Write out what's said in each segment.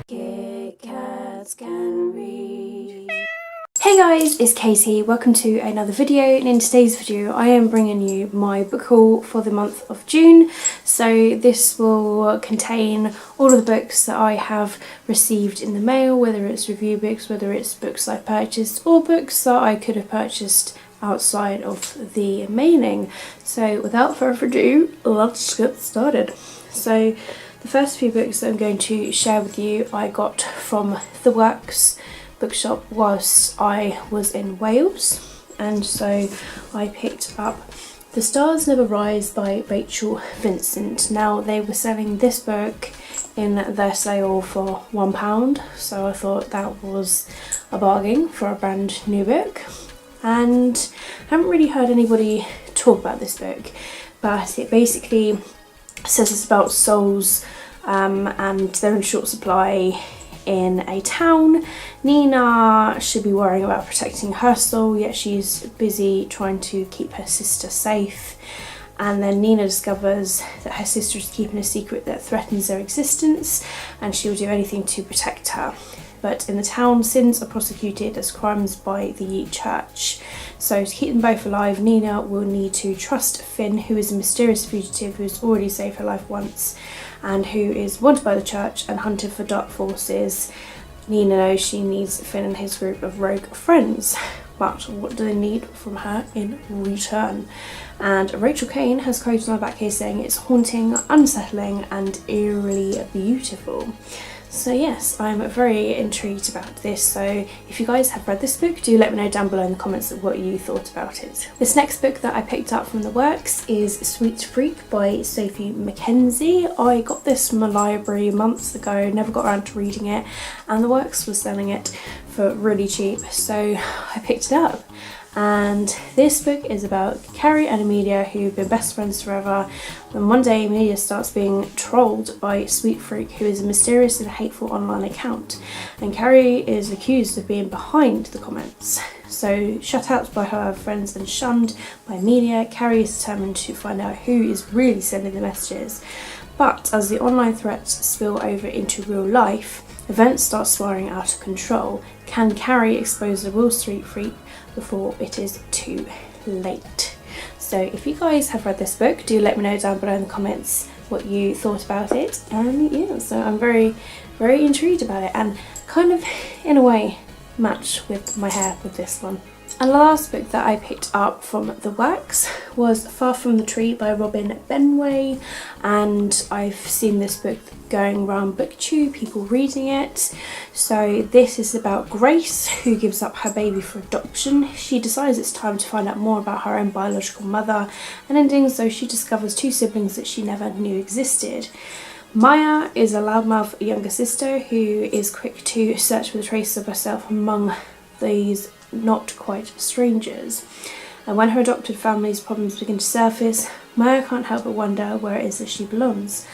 Kit Kats Can Read. Hey guys, it's Katie. Welcome to another video, and in today's video I am bringing you my book haul for the month of June. So this will contain all of the books that I have received in the mail, whether it's review books, whether it's books I've purchased, or books that I could have purchased outside of the mailing. So without further ado, let's get started. So the first few books that I'm going to share with you I got from The Works bookshop whilst I was in Wales, and so I picked up The Stars Never Rise by Rachel Vincent. Now they were selling this book in their sale for £1, so I thought that was a bargain for a brand new book, and I haven't really heard anybody talk about this book, but it basically says it's about souls and they're in short supply in a town. Nina should be worrying about protecting her soul, yet she's busy trying to keep her sister safe. And then Nina discovers that her sister is keeping a secret that threatens their existence, and she will do anything to protect her. But in the town, sins are prosecuted as crimes by the church. So to keep them both alive, Nina will need to trust Finn, who is a mysterious fugitive who has already saved her life once and who is wanted by the church and hunted for dark forces. Nina knows she needs Finn and his group of rogue friends, but what do they need from her in return? And Rachel Caine has quoted on her back here saying it's haunting, unsettling and eerily beautiful. So yes, I'm very intrigued about this, so if you guys have read this book, do let me know down below in the comments what you thought about it. This next book that I picked up from The Works is Sweet Freak by Sophie Mackenzie. I got this from a library months ago, never got around to reading it, and The Works was selling it for really cheap, so I picked it up. And this book is about Carrie and Amelia, who've been best friends forever, when one day Amelia starts being trolled by Sweet Freak, who is a mysterious and hateful online account, and Carrie is accused of being behind the comments. So shut out by her friends and shunned by Amelia, Carrie is determined to find out who is really sending the messages. But as the online threats spill over into real life, events start spiraling out of control. Can Carrie expose the real Sweet Freak before it is too late? So if you guys have read this book, do let me know down below in the comments what you thought about it. And yeah, so I'm very intrigued about it, and kind of in a way match with my hair with this one. And the last book that I picked up from The Works was Far From the Tree by Robin Benway, and I've seen this book going around booktube, people reading it. So this is about Grace, who gives up her baby for adoption. She decides it's time to find out more about her own biological mother, and in doing so she discovers two siblings that she never knew existed. Maya is a loudmouth younger sister who is quick to search for the traces of herself among these not quite strangers, and when her adopted family's problems begin to surface, Maya can't help but wonder where it is that she belongs.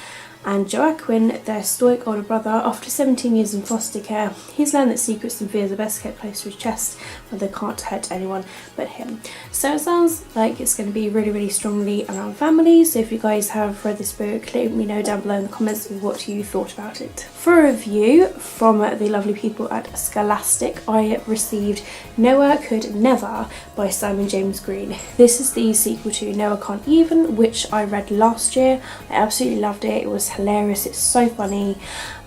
And Joaquin, their stoic older brother, after 17 years in foster care, he's learned that secrets and fears are best kept close to his chest, where they can't hurt anyone but him. So it sounds like it's going to be really strongly around family, so if you guys have read this book, let me know down below in the comments what you thought about it. For a review from the lovely people at Scholastic, I received Noah Could Never by Simon James Green. This is the sequel to Noah Can't Even, which I read last year. I absolutely loved it. It was hilarious, it's so funny,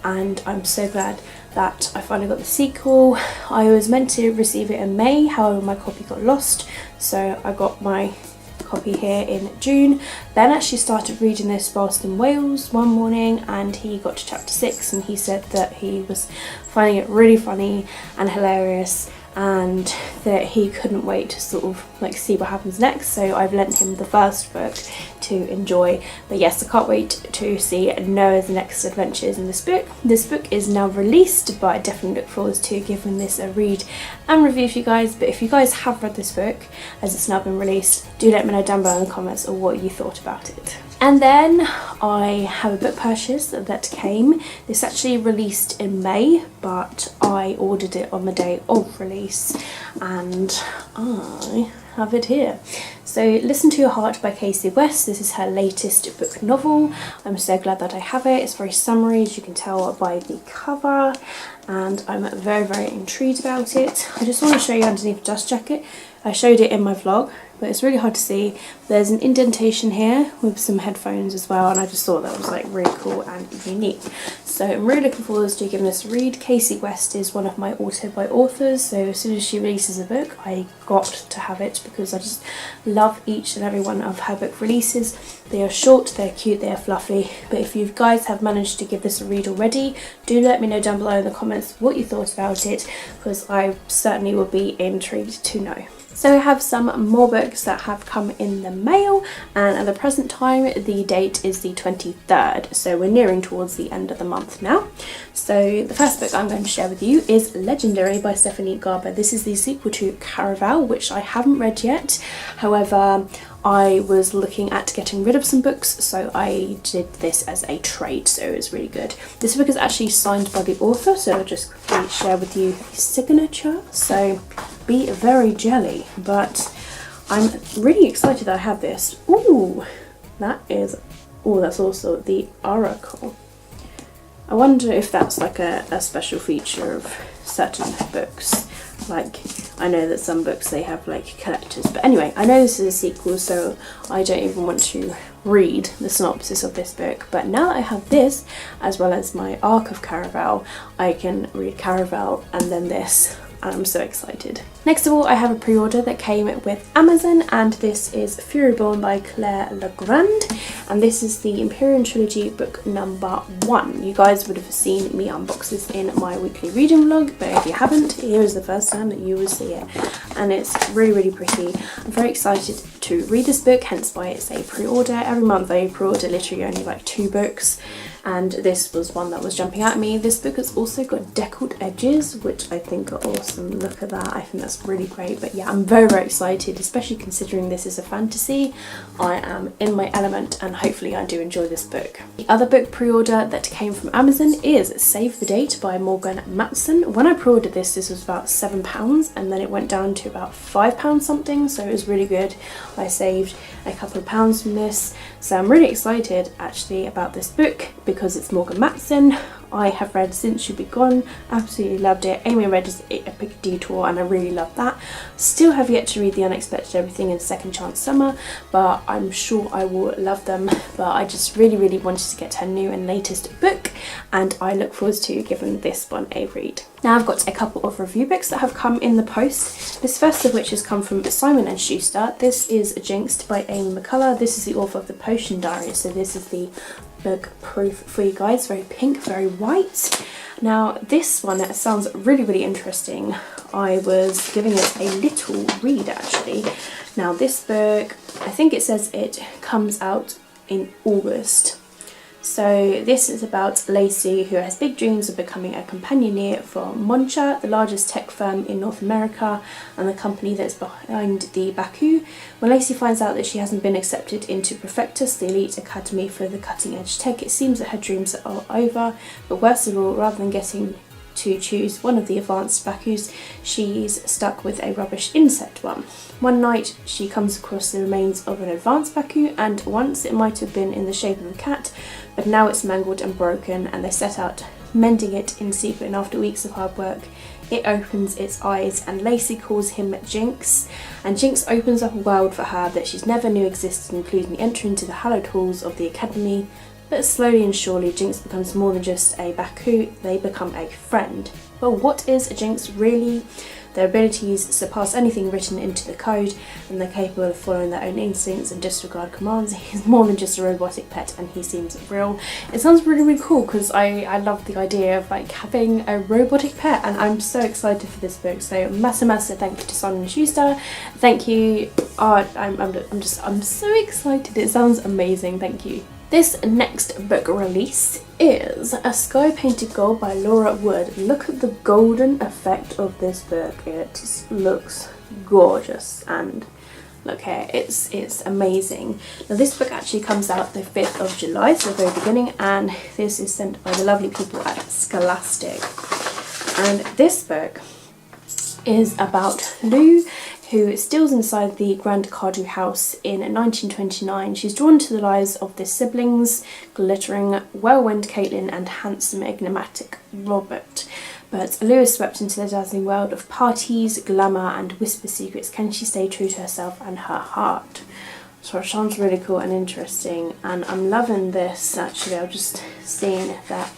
and I'm so glad that I finally got the sequel. I was meant to receive it in May, however my copy got lost, so I got my copy here in June. Then actually started reading this whilst in Wales one morning, and he got to chapter 6 and he said that he was finding it really funny and hilarious, and that he couldn't wait to sort of like see what happens next, so I've lent him the first book to enjoy. But yes, I can't wait to see Noah's next adventures in this book. This book is now released, but I definitely look forward to giving this a read and review for you guys. But if you guys have read this book as it's now been released, do let me know down below in the comments of what you thought about it. And then I have a book purchase that came. This actually released in May, but I ordered it on the day of release, and I have it here. So Listen to Your Heart by Casey West. This is her latest book novel. I'm so glad that I have it. It's very summery, as you can tell by the cover, and I'm very intrigued about it. I just want to show you underneath the dust jacket. I showed it in my vlog, but it's really hard to see. There's an indentation here with some headphones as well, and I just thought that was like really cool and unique. So I'm really looking forward to giving this a read. Casey West is one of my auto buy authors, so as soon as she releases a book, I got to have it because I just love each and every one of her book releases. They are short, they're cute, they're fluffy, but if you guys have managed to give this a read already, do let me know down below in the comments what you thought about it, because I certainly will be intrigued to know. So I have some more books that have come in the mail, and at the present time the date is the 23rd, so we're nearing towards the end of the month now. So the first book I'm going to share with you is Legendary by Stephanie Garber. This is the sequel to Caraval, which I haven't read yet. However, I was looking at getting rid of some books, so I did this as a trade, so it was really good. This book is actually signed by the author, so I'll just quickly share with you the signature. So be very jelly, but I'm really excited that I have this. Ooh, that's also the Oracle. I wonder if that's like a special feature of certain books. Like, I know that some books they have like collectors, but anyway, I know this is a sequel, so I don't even want to read the synopsis of this book. But now that I have this, as well as my Arc of Caraval, I can read Caraval and then this, and I'm so excited. Next of all, I have a pre-order that came with Amazon, and this is Furyborn by Claire Legrand, and this is the Empyrean Trilogy book number 1. You guys would have seen me unbox this in my weekly reading vlog, but if you haven't, here is the first time that you will see it, and it's really pretty. I'm very excited to read this book, hence why it's a pre-order. Every month I pre-order literally only like 2 books, and this was one that was jumping at me. This book has also got deckled edges, which I think are awesome. Look at that, I think that's really great. But yeah, I'm very excited, especially considering this is a fantasy. I am in my element, and hopefully I do enjoy this book. The other book pre-order that came from Amazon is Save the Date by Morgan Matson. When I pre-ordered this was about £7, and then it went down to about £5 something, so it was really good. I saved a couple of pounds from this, so I'm really excited actually about this book because it's Morgan Matson. I have read Since You Be Gone, absolutely loved it. Amy read Epic Detour, and I really love that. Still have yet to read The Unexpected Everything and Second Chance Summer, but I'm sure I will love them. But I just really wanted to get her new and latest book, and I look forward to giving this one a read. Now I've got a couple of review books that have come in the post. This first of which has come from Simon & Schuster. This is Jinxed by Amy McCullough. This is the author of The Potion Diary, so this is the book proof for you guys. Very pink, very white. Now this one sounds really interesting. I was giving it a little read actually. Now this book, I think it says it comes out in August. So this is about Lacey, who has big dreams of becoming a companioneer for Moncha, the largest tech firm in North America and the company that's behind the Baku. When Lacey finds out that she hasn't been accepted into Profectus, the elite academy for the cutting edge tech, it seems that her dreams are over. But worst of all, rather than getting to choose one of the advanced Bakus, she's stuck with a rubbish insect one. One night she comes across the remains of an advanced Baku, and once it might have been in the shape of a cat, but now it's mangled and broken, and they set out mending it in secret, and after weeks of hard work it opens its eyes, and Lacey calls him Jinx, and Jinx opens up a world for her that she's never knew existed, including entry into the hallowed halls of the academy. But slowly and surely, Jinx becomes more than just a Baku, they become a friend. Well, what is a Jinx really? Their abilities surpass anything written into the code, and they're capable of following their own instincts and disregard commands. He's more than just a robotic pet, and he seems real. It sounds really cool because I love the idea of like having a robotic pet, and I'm so excited for this book. So massive thank you to Simon & Schuster. Thank you. I'm so excited. It sounds amazing. Thank you. This next book release is A Sky Painted Gold by Laura Wood. Look at the golden effect of this book. It looks gorgeous, and look here, it's amazing. Now this book actually comes out the 5th of July, so the very beginning, and this is sent by the lovely people at Scholastic. And this book is about Lou, who steals inside the Grand Cardew house in 1929. She's drawn to the lives of the siblings, glittering, well-wed Caitlin and handsome, enigmatic Robert. But Lewis swept into the dazzling world of parties, glamour and whisper secrets. Can she stay true to herself and her heart? So it sounds really cool and interesting, and I'm loving this. Actually, I'm just seeing that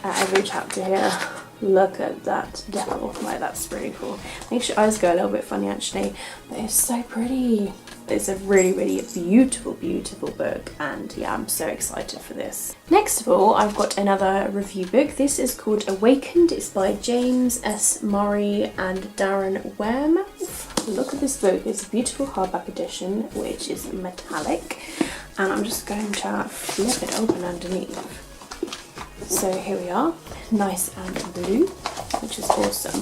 at every chapter here. Look at that devil. Like, that's really cool. Makes your eyes go a little bit funny actually, but it's so pretty. It's a really, really beautiful, beautiful book, and yeah, I'm so excited for this. Next of all, I've got another review book. This is called Awakened. It's by James S. Murray and Darren Wehrmouth. Look at this book. It's a beautiful hardback edition, which is metallic, and I'm just going to flip it open underneath. So here we are, nice and blue, which is awesome.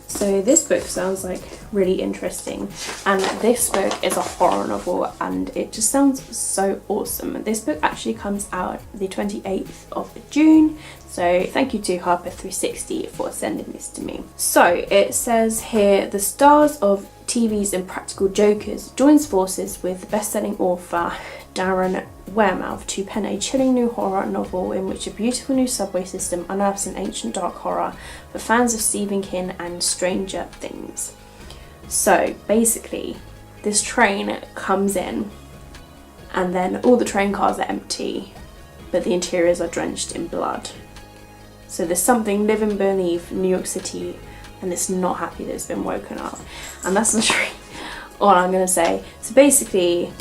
So this book sounds like really interesting, and this book is a horror novel, and it just sounds so awesome. This book actually comes out the 28th of June, so thank you to Harper 360 for sending this to me. So it says here, the stars of TV's Impractical Jokers joins forces with best-selling author Darren Wehrmouth to pen a chilling new horror novel in which a beautiful new subway system unearths an ancient dark horror for fans of Stephen King and Stranger Things. So basically, this train comes in, and then all the train cars are empty, but the interiors are drenched in blood. So there's something living beneath New York City, and it's not happy that it's been woken up. And that's literally all I'm going to say. So basically,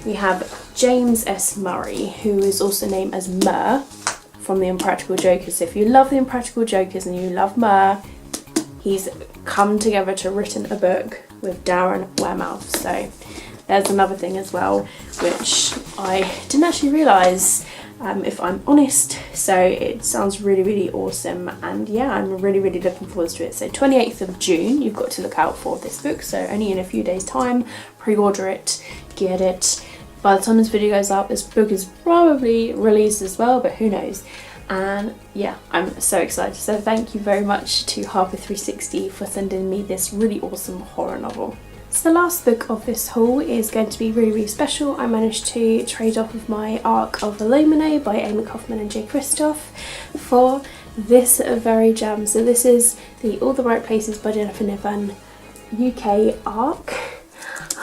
we have James S. Murray, who is also named as Mur from the Impractical Jokers. So if you love the Impractical Jokers and you love Mur, he's come together to written a book with Darren Wehrmouth. So there's another thing as well, which I didn't actually realise, if I'm honest. So it sounds really, really awesome, and yeah, I'm really, really looking forward to it. So 28th of June, you've got to look out for this book, so only in a few days time. Pre-order it, get it. By the time this video goes out, this book is probably released as well, but who knows. And yeah, I'm so excited. So thank you very much to Harper 360 for sending me this really awesome horror novel. So the last book of this haul is going to be really, really special. I managed to trade off of my Arc of Illuminae by Amy Kaufman and Jay Kristoff for this very gem. So this is the All the Right Places by Jennifer Niven UK Arc.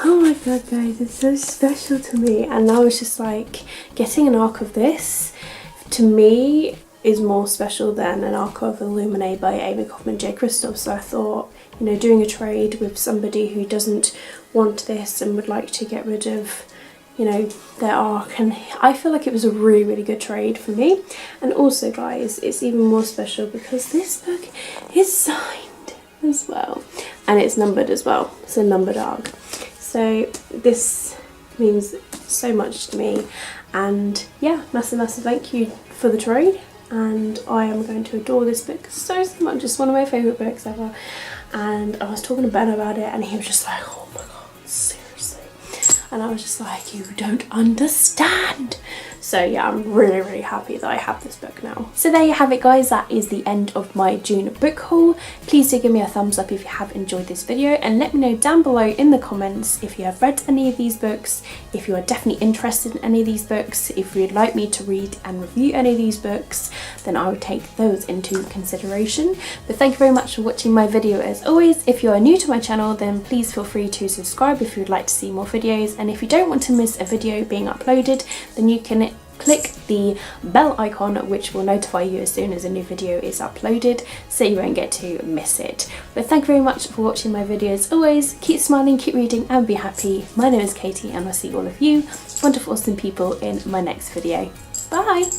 Oh my god guys, it's so special to me, and I was just like, getting an arc of this to me is more special than an Arc of Illuminae by Amy Kaufman and Jay Kristoff. So I thought, you know, doing a trade with somebody who doesn't want this and would like to get rid of, you know, their arc, and I feel like it was a really, really good trade for me. And also guys, it's even more special because this book is signed as well, and it's numbered as well. It's a numbered arc. So this means so much to me, and yeah, massive thank you for the trade, and I am going to adore this book so much. It's one of my favourite books ever, and I was talking to Ben about it, and he was just like, oh my god, seriously, and I was just like, you don't understand. So yeah, I'm really, really happy that I have this book now. So there you have it guys, that is the end of my June book haul. Please do give me a thumbs up if you have enjoyed this video, and let me know down below in the comments if you have read any of these books, if you are definitely interested in any of these books, if you'd like me to read and review any of these books, then I would take those into consideration. But thank you very much for watching my video as always. If you are new to my channel, then please feel free to subscribe if you would like to see more videos, and if you don't want to miss a video being uploaded, then you can click the bell icon, which will notify you as soon as a new video is uploaded, so you won't get to miss it. But thank you very much for watching my video as always. Keep smiling, keep reading, and be happy. My name is Katie, and I'll see all of you wonderful, awesome people in my next video. Bye!